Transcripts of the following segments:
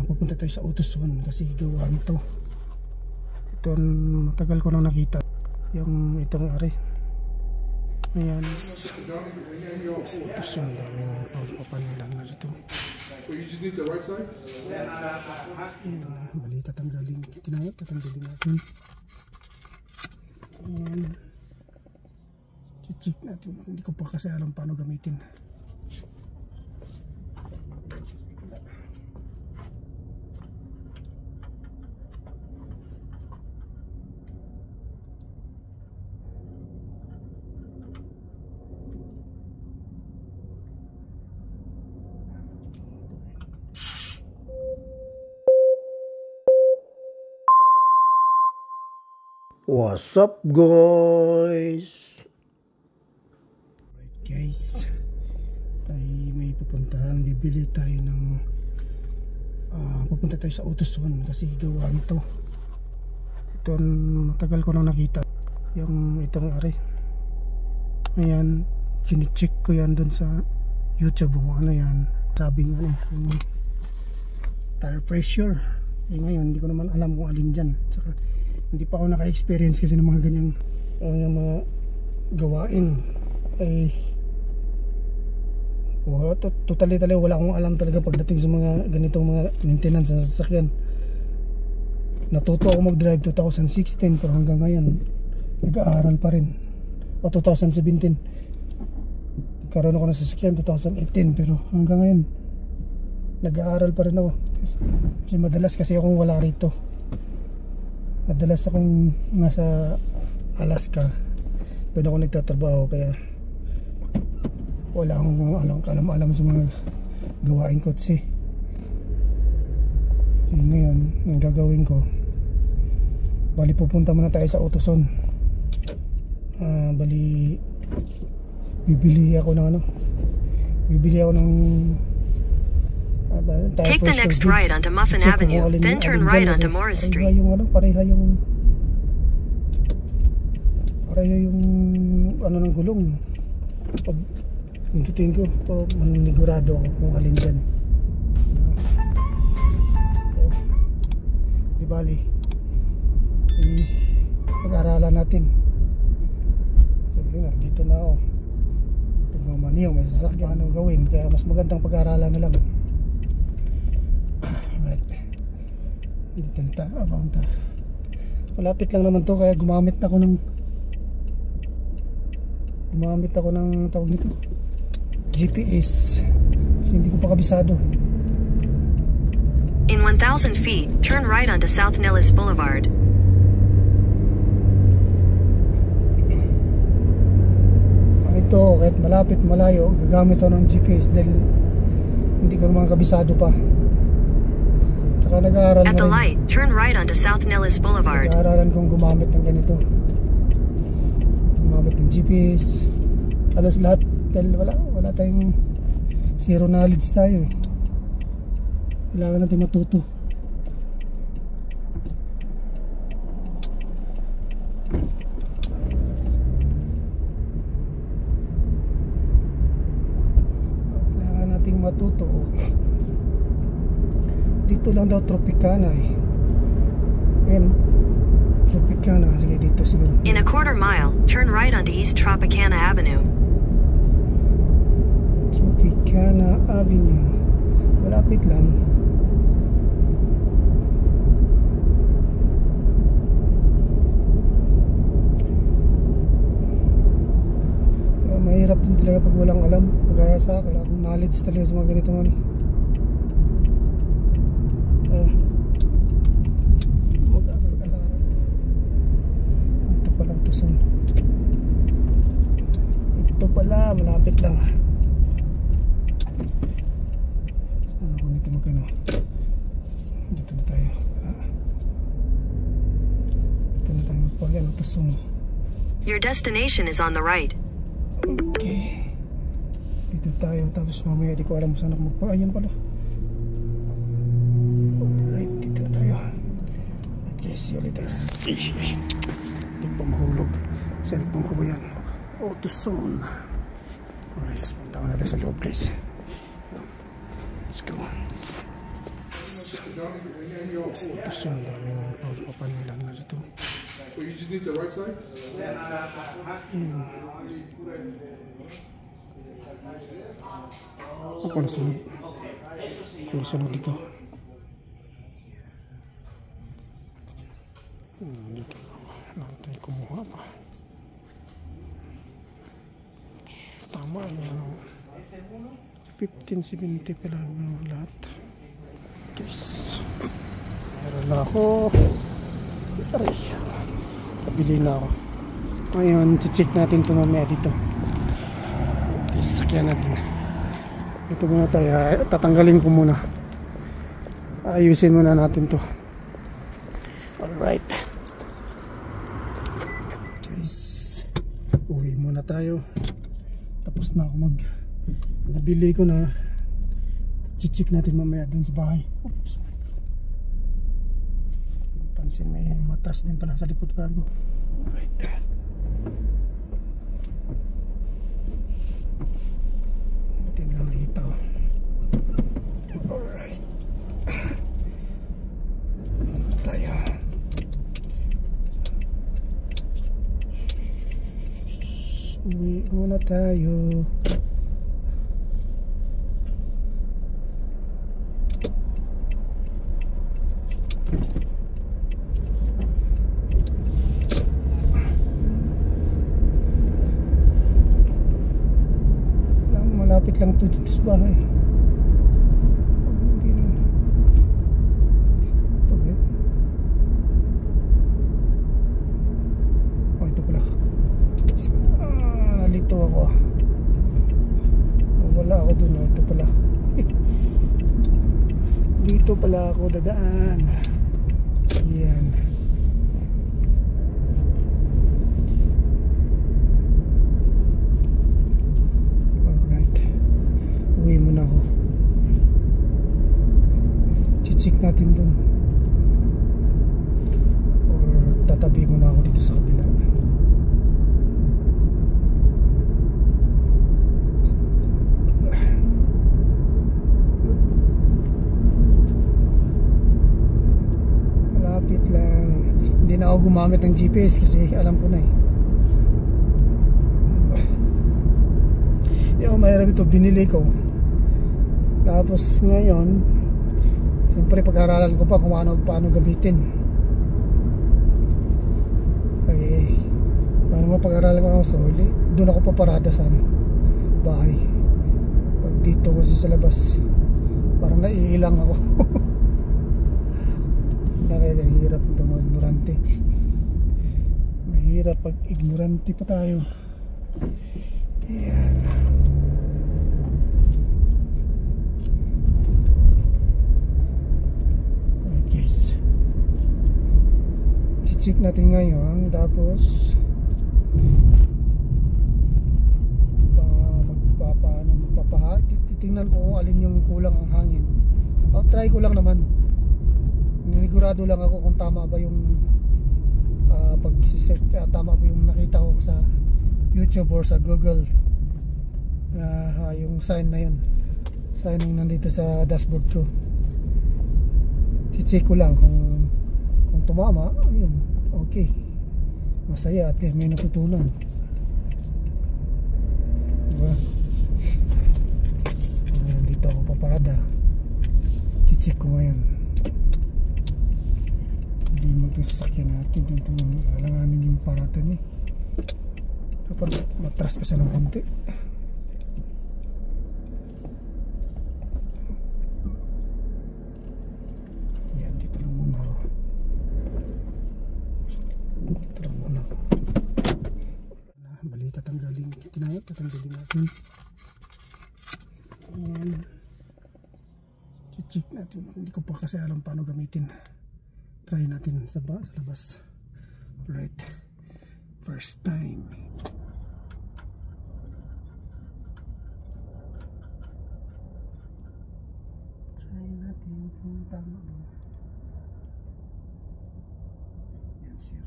Pupunta tayo sa AutoZone kasi gawa nito. Ito matagal ko nang nakita. Yung itong ari. Ayan. AutoZone lang. Papalilan na dito. Balita tanggalin. Tinangat tatanggalin natin. Ayan. Check natin. Hindi ko pa kasi alam paano gamitin. What's up guys? Right guys, tayo may pupuntahan, bibili tayo ng pupunta tayo sa AutoZone kasi gawa nito. Ito matagal ko nang nakita. Yung itong ari. Ayan, chine-check ko yan dun sa YouTube kung ano yan. Sabi nga yung tire pressure. Ngayon hindi ko naman alam kung alin dyan. Tsaka hindi pa ako naka-experience kasi ng mga ganyang mga gawain. Ay totally wala akong alam talaga pagdating sa mga ganitong mga maintenance sa sasakyan. Natuto ako mag-drive 2016 pero hanggang ngayon nag-aaral pa rin. O 2017 nagkaroon ako ng sasakyan 2018 pero hanggang ngayon nag-aaral pa rin ako kasi madalas kasi akong wala rito. Madalas akong nasa Alaska, doon ako nagtatrabaho kaya wala akong alam sa mga gawain kotse. Ngayon ang gagawin ko, bali pupunta muna tayo sa AutoZone. Bali bibili ako ng Take the next right onto Muffin Avenue, then turn right onto Morris Street. Pareha yung ano ng gulong. Pag hintutin ko, manigurado ako kung alin dyan. Di bali, pag-aralan natin. Dito na ako. Nagmamaniyaw, may sasakyan anong gawin. Kaya mas magandang pag-aralan na lang. Right. Dito na tayo, abang tayo. Malapit lang naman to kaya gumamit ako ng tawag nito GPS kasi hindi ko pa kabisado. In 1,000 feet, turn right onto South Nellis Boulevard. Ito kahit malapit malayo gagamit ako ng GPS dahil hindi ko naman kabisado pa. Tsaka nag-aaral At the light, turn right onto South Nellis Boulevard. Nag-aaralan kong gumamit ng ganito. Gumamit ng GPS. Halos lahat dahil wala tayong zero knowledge tayo eh. Kailangan natin matuto. Matuto. Dito lang daw Tropicana eh. Ayan o, Tropicana. Sige dito siguro. In a quarter mile, turn right onto East Tropicana Avenue. Tropicana Avenue. Malapit lang. Mahirap din talaga pag walang alam. Kagaya sa akin, akong knowledge talaga sa mga ganito mga mag-aaral. Ito pala AutoZone. Ito pala, malapit lang. Saan ako nito magkano? Dito na tayo. Dito na tayo magpagyan AutoZone. Your destination is on the right. Okay. Dito tayo. Tapos mamaya di ko alam saan ako magpa-ayan pala. Alright, dito na tayo. Okay, see you later. Hindi pa mahulog. Cellphone ko ba yan? AutoZone. Alright, punta ko natin sa loob guys. Let's go. Yes, ito siya. Ang daming pagpapanilan na dito. You just need the right side? Kung sunod. Kung sunod dito. Dito. Natin kumuha pa. Tama yan. 1570 pala lahat. Guys. Meron na ako. Aray. Pabili na ako. Ngayon, check natin ito mamaya dito. Okay, sakyan natin. Ito muna tayo. Tatanggalin ko muna. Ayusin muna natin to. Alright. Guys. Uwi muna tayo. Tapos na ako nabili ko na. Check natin mamaya dun sa bahay. Oops. Pansin, may matras din pala sa likod ko. Right there. Buti na nakita ko. Alright. Ano tayo? Uwi muna tayo. Malapit lang ito dito sa bahay. Hindi na. Ito ba yun? Oh, ito pala. Nalito ako. Wala ako dun. Ito pala. Dito pala ako dadaan. Yan. Uwi muna ako. Check natin dun. Or tatabi muna ako dito sa kabila. Malapit lang. Hindi na ako gumamit ng GPS kasi alam ko na eh. Yung mayroon ito binili ko. Tapos ngayon, siyempre pag-aralan ko pa kung paano gamitin. Okay, paano mapag-aralan ko na, so doon ako paparada sa bahay. Pag dito kasi sa labas, parang naiilang ako. Nakakahirap ito mga ignorante. Mahirap pag ignorante pa tayo. Yan. Check natin ngayon, tapos titingnan ko kung alin yung kulang ang hangin. Try ko lang naman. Ninigurado lang ako kung tama ba yung pag-search, tama ba yung nakita ko sa YouTube or sa Google. Yung sign na yun, sign yung nandito sa dashboard ko. Check ko lang kung tumama. Ayun, okay, masaya, at least may natutunan, diba? Dito ako paparada. Check ko ngayon. Hindi mo itong sasakyan natin. Dito mo alanganin yung parada niya. Dapat matras pa siya ng konti. Yan, dito lang muna ako. Dito lang muna ako. Balita tanggalin. Tinayot, tatanggalin natin. Yan. Check natin. Hindi ko pa kasi alam paano gamitin. Try natin sa labas. Right. First time. Try natin kung tama ba. Yan, 0.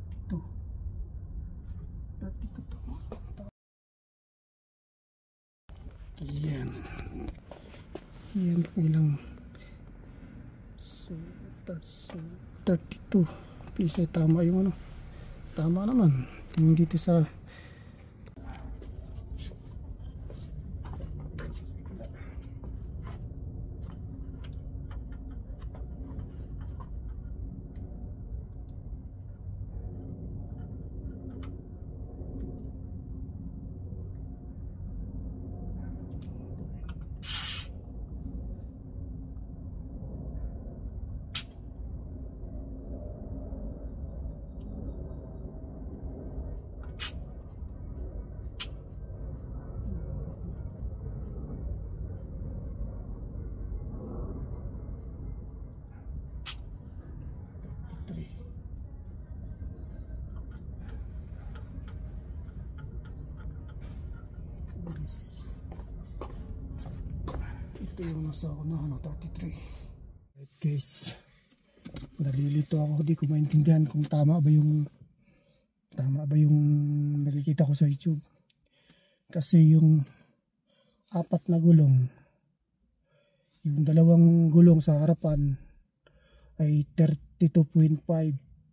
Stop. 32 tama. Yan kung ilang. So 32 pisa, tama yung ano, tama naman yung dito sa ito yung nasa unahan ng 33. Right guys, nalilito ako, di ko maintindihan kung tama ba yung nakikita ko sa YouTube, kasi yung apat na gulong, yung dalawang gulong sa harapan ay 32.5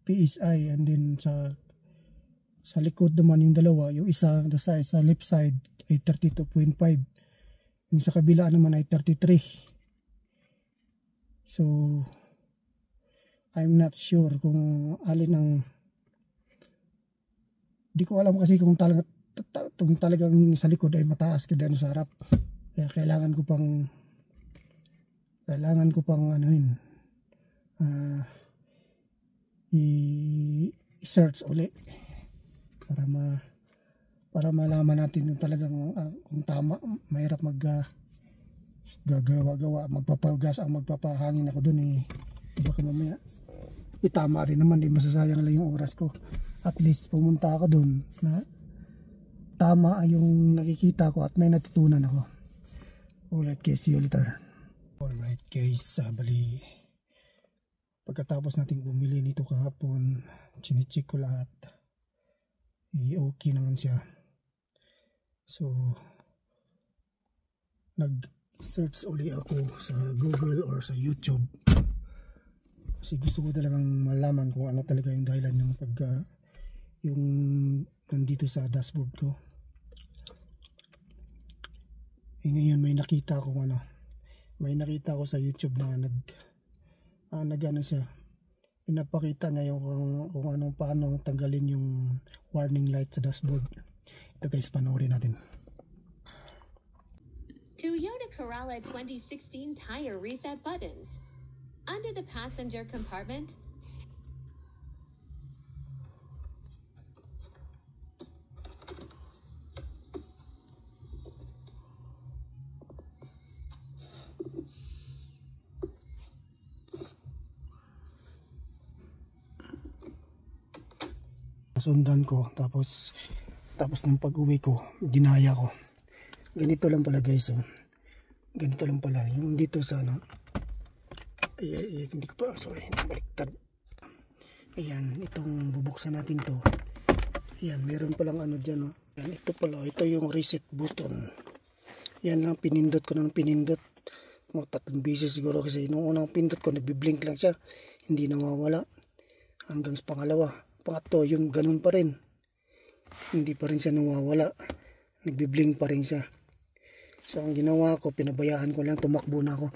PSI, and then sa likod naman yung dalawa, yung isa sa left side ay 32.5, yung sa kabila naman ay 33. So I'm not sure kung alin ang, di ko alam kasi kung talagang sa likod ay mataas kada sa harap, kaya kailangan ko pang anuhin, i-search uli para malaman natin yung talagang kung tama. Mahirap gagawa, magpapahangin ako dun baka mamaya tama rin naman, di masasayang lang yung oras ko. At least pumunta ako dun na tama yung nakikita ko at may natutunan ako. Alright guys, see you later. Alright guys, bali pagkatapos nating bumili nito kahapon, chine-check ko lahat, okay naman siya. So nag-search uli ako sa Google or sa YouTube, kasi gusto ko talagang malaman kung ano talaga yung dahilan ng yung nandito sa dashboard ko. Ngayon may nakita ko sa YouTube na nag-ano siya, pinapakita niya yung kung paano tanggalin yung warning light sa dashboard. Ito guys, panoorin natin. Toyota Corolla 2016 tire reset buttons. Under the passenger compartment, sundan ko, tapos ng pag-uwi ko, ginaya ko. Ganito lang pala guys, ganito lang pala yung dito sa hindi ko pa, sorry, baliktad. Ayan, itong bubuksan natin to. Ayan, meron palang dyan, Ayan, ito yung reset button. Yan lang, pinindot ko ng pinindot mga 3 beses siguro, kasi nung unang pindot ko nagbi-blink lang siya, hindi nawawala. Hanggang sa pangatlo, yung ganun pa rin, hindi pa rin siya nawawala, nagbi-blink pa rin siya. So ang ginawa ko, pinabayaan ko lang, tumakbo na ako.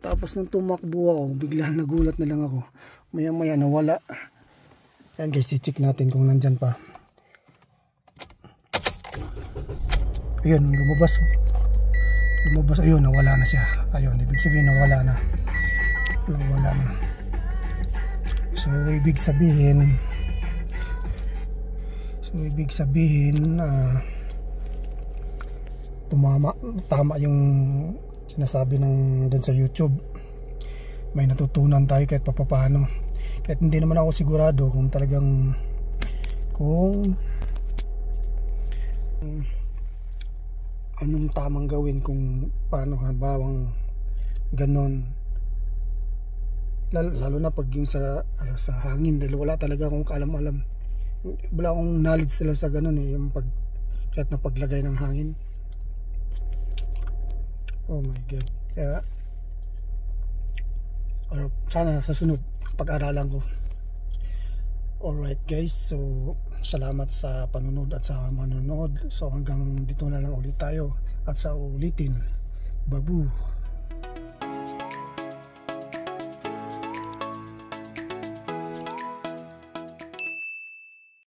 Tapos nung tumakbo ako, bigla nagulat na lang ako, maya maya nawala. Ayan guys, i-check natin kung nandyan pa. Ayun, lumabas, ayun, nawala na siya. Ayun, ibig sabihin nawala na. So ibig sabihin tama yung sinasabi ng dun sa YouTube. May natutunan tayo kahit papaano. Kahit hindi naman ako sigurado kung talagang anong tamang gawin, kung paano habawang ganon, lalo na pag yung sa hangin, dahil wala talaga akong kaalam-alam wala akong knowledge sila sa ganun eh, yung kahit na paglagay ng hangin. Oh my god. Kaya sana sa sunod pag-aralan ko. Alright guys, so salamat sa panunod at sa manonood. So hanggang dito na lang ulit tayo, at sa ulitin, babu.